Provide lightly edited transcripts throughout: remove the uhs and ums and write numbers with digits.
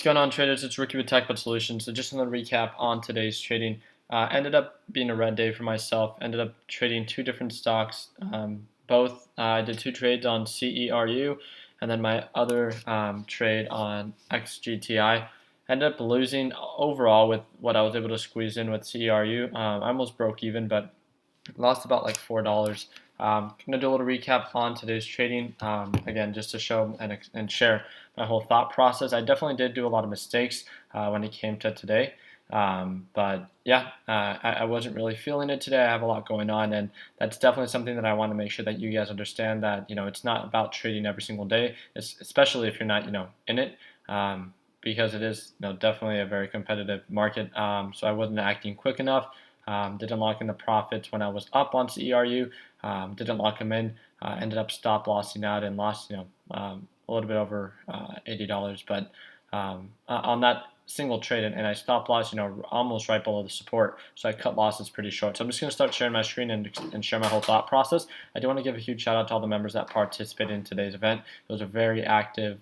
going on, traders? It's Ricky with TechBud Solutions. So just another recap on today's trading. Ended up being a red day for myself. Ended up trading two different stocks. Both I did two trades on CERU, and then my other trade on XGTI. Ended up losing overall with what I was able to squeeze in with CERU. I almost broke even, but lost about like $4. Gonna do a little recap on today's trading. Again, just to show and share my whole thought process. I definitely did do a lot of mistakes when it came to today. But yeah, I wasn't really feeling it today. I have a lot going on, and that's definitely something that I want to make sure that you guys understand, that it's not about trading every single day, especially if you're not in it. Because it is definitely a very competitive market. So I wasn't acting quick enough. Didn't lock in the profits when I was up on CERU. Didn't lock them in. Ended up stop lossing out and lost a little bit over $80. But on that single trade, and I stopped loss almost right below the support, so I cut losses pretty short. So I'm just going to start sharing my screen and share my whole thought process. I do want to give a huge shout out to all the members that participated in today's event. It was a very active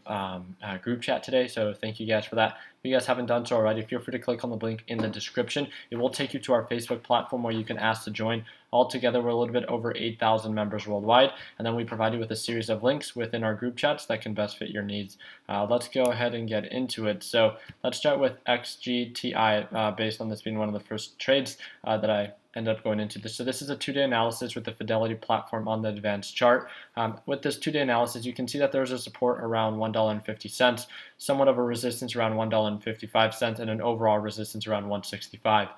group chat today, so thank you guys for that. If you guys haven't done so already, feel free to click on the link in the description. It will take you to our Facebook platform where you can ask to join. Altogether, we're a little bit over 8,000 members worldwide, and then we provide you with a series of links within our group chats that can best fit your needs. Let's go ahead and get into it. So let's start with XGTI, based on this being one of the first trades that I ended up going into this. So this is a 2-day analysis with the Fidelity platform on the advanced chart. With this 2-day analysis, you can see that there's a support around $1.50, somewhat of a resistance around $1.55, and an overall resistance around $1.65.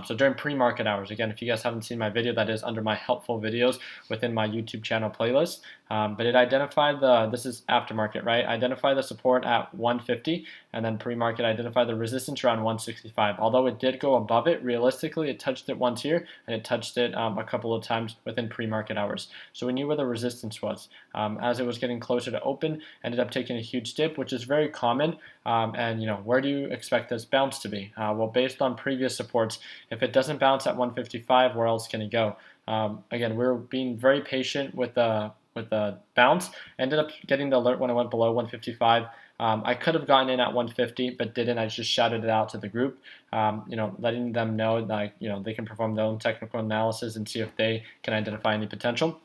So during pre-market hours, again, if you guys haven't seen my video, that is under my helpful videos within my YouTube channel playlist. But it identified this is aftermarket, right? Identified the support at 150, and then pre-market identified the resistance around 165. Although it did go above it, realistically, it touched it once here, and it touched it a couple of times within pre-market hours. So we knew where the resistance was. As it was getting closer to open, ended up taking a huge dip, which is very common. And where do you expect this bounce to be? Well, based on previous supports, if it doesn't bounce at 155, where else can it go? Again, we're being very patient with the bounce. Ended up getting the alert when it went below 155. I could have gotten in at 150, but didn't. I just shouted it out to the group, letting them know that they can perform their own technical analysis and see if they can identify any potential.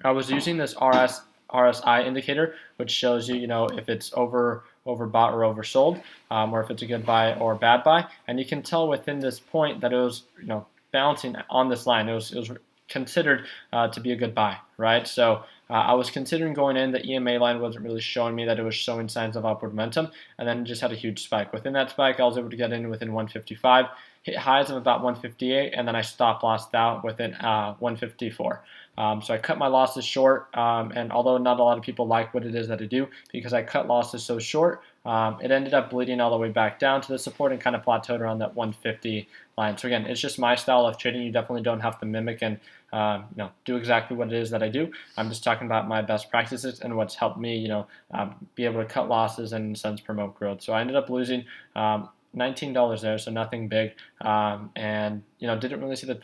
I was using this RSI indicator, which shows you, if it's overbought or oversold, or if it's a good buy or bad buy. And you can tell within this point that it was, bouncing on this line. It was considered to be a good buy, right? So I was considering going in. The EMA line wasn't really showing me that it was showing signs of upward momentum, and then it just had a huge spike. Within that spike, I was able to get in within 155, hit highs of about 158, and then I stop lossed out within 154. So I cut my losses short, and although not a lot of people like what it is that I do, because I cut losses so short, it ended up bleeding all the way back down to the support and kind of plateaued around that 150 line. So again, it's just my style of trading. You definitely don't have to mimic and do exactly what it is that I do. I'm just talking about my best practices and what's helped me, be able to cut losses and in a sense promote growth. So I ended up losing $19 there, so nothing big, and didn't really see the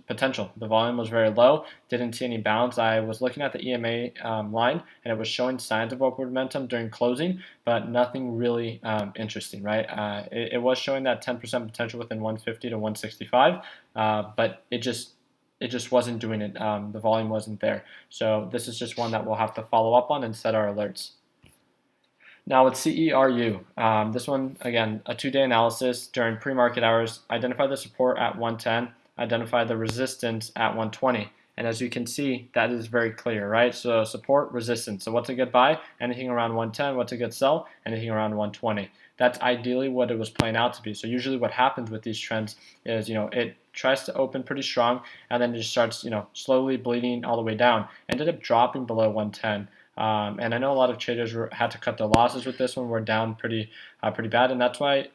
potential. The volume was very low, didn't see any bounce. I was looking at the EMA line, and it was showing signs of upward momentum during closing, but nothing really interesting, right? It was showing that 10% potential within 150 to 165, but it just wasn't doing it. The volume wasn't there. So this is just one that we'll have to follow up on and set our alerts. Now with CERU, this one, again, a 2-day analysis during pre-market hours, identify the support at 110, identify the resistance at 120. And as you can see, that is very clear, right? So support, resistance. So what's a good buy? Anything around 110. What's a good sell? Anything around 120. That's ideally what it was playing out to be. So usually what happens with these trends is, it tries to open pretty strong, and then it just starts, slowly bleeding all the way down. Ended up dropping below 110. And I know a lot of traders had to cut their losses with this one. We're down pretty bad, and that's why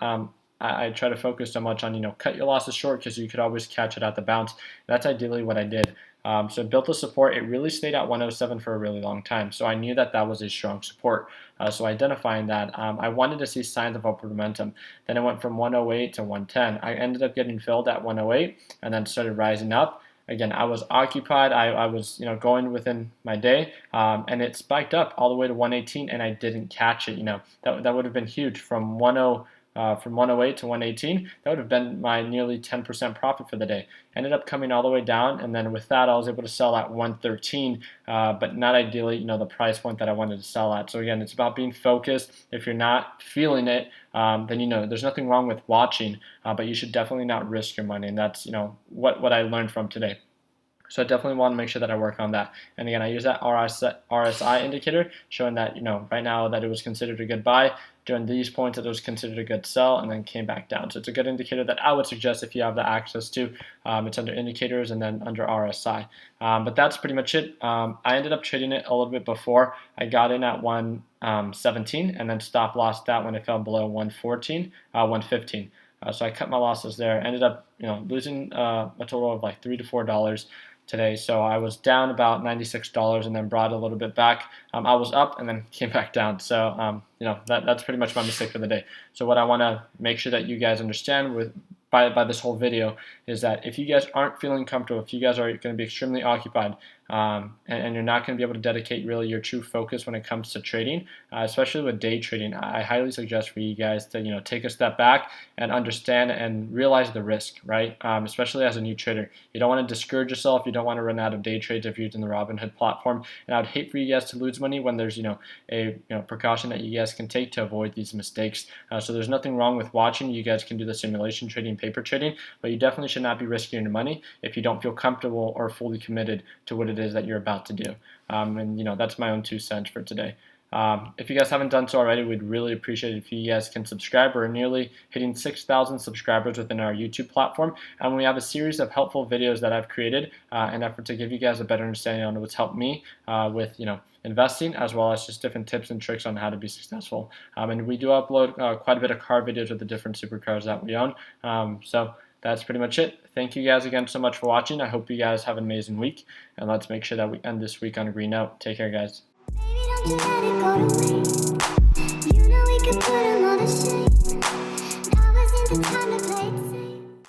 I try to focus so much on cut your losses short, because you could always catch it at the bounce. That's ideally what I did. So it built the support. It really stayed at 107 for a really long time. So I knew that that was a strong support. So identifying that, I wanted to see signs of upward momentum. Then it went from 108 to 110. I ended up getting filled at 108 and then started rising up. Again, I was occupied. I was going within my day, and it spiked up all the way to 118, and I didn't catch it. That would have been huge from 108 from 108 to 118, that would have been my nearly 10% profit for the day. Ended up coming all the way down, and then with that, I was able to sell at 113, but not ideally, the price point that I wanted to sell at. So again, it's about being focused. If you're not feeling it, then there's nothing wrong with watching, but you should definitely not risk your money, and that's what I learned from today. So I definitely want to make sure that I work on that. And again, I use that RSI indicator, showing that right now that it was considered a good buy, during these points that it was considered a good sell, and then came back down. So it's a good indicator that I would suggest if you have the access to. It's under indicators and then under RSI. But that's pretty much it. I ended up trading it a little bit before. I got in at 117 and then stop lost that when it fell below 114, 115. So I cut my losses there. Ended up losing a total of like $3 to $4 today. So I was down about $96 and then brought a little bit back. I was up and then came back down. So that's pretty much my mistake for the day. So what I want to make sure that you guys understand by this whole video is that if you guys aren't feeling comfortable, if you guys are going to be extremely occupied, and you're not going to be able to dedicate really your true focus when it comes to trading, especially with day trading, I highly suggest for you guys to take a step back and understand and realize the risk, right? Especially as a new trader, you don't want to discourage yourself. You don't want to run out of day trades if you're using the Robinhood platform. And I would hate for you guys to lose money when there's a precaution that you guys can take to avoid these mistakes. So there's nothing wrong with watching. You guys can do the simulation trading, paper trading, but you definitely should not be risking your money if you don't feel comfortable or fully committed to what it is that you're about to do. And that's my own 2 cents for today. If you guys haven't done so already, we'd really appreciate it if you guys can subscribe. We're nearly hitting 6,000 subscribers within our YouTube platform, and we have a series of helpful videos that I've created in an effort to give you guys a better understanding on what's helped me with investing, as well as just different tips and tricks on how to be successful. And we do upload quite a bit of car videos with the different supercars that we own. So that's pretty much it. Thank you guys again so much for watching. I hope you guys have an amazing week, and let's make sure that we end this week on a green note. Take care, guys. Baby, don't you let it go to waste.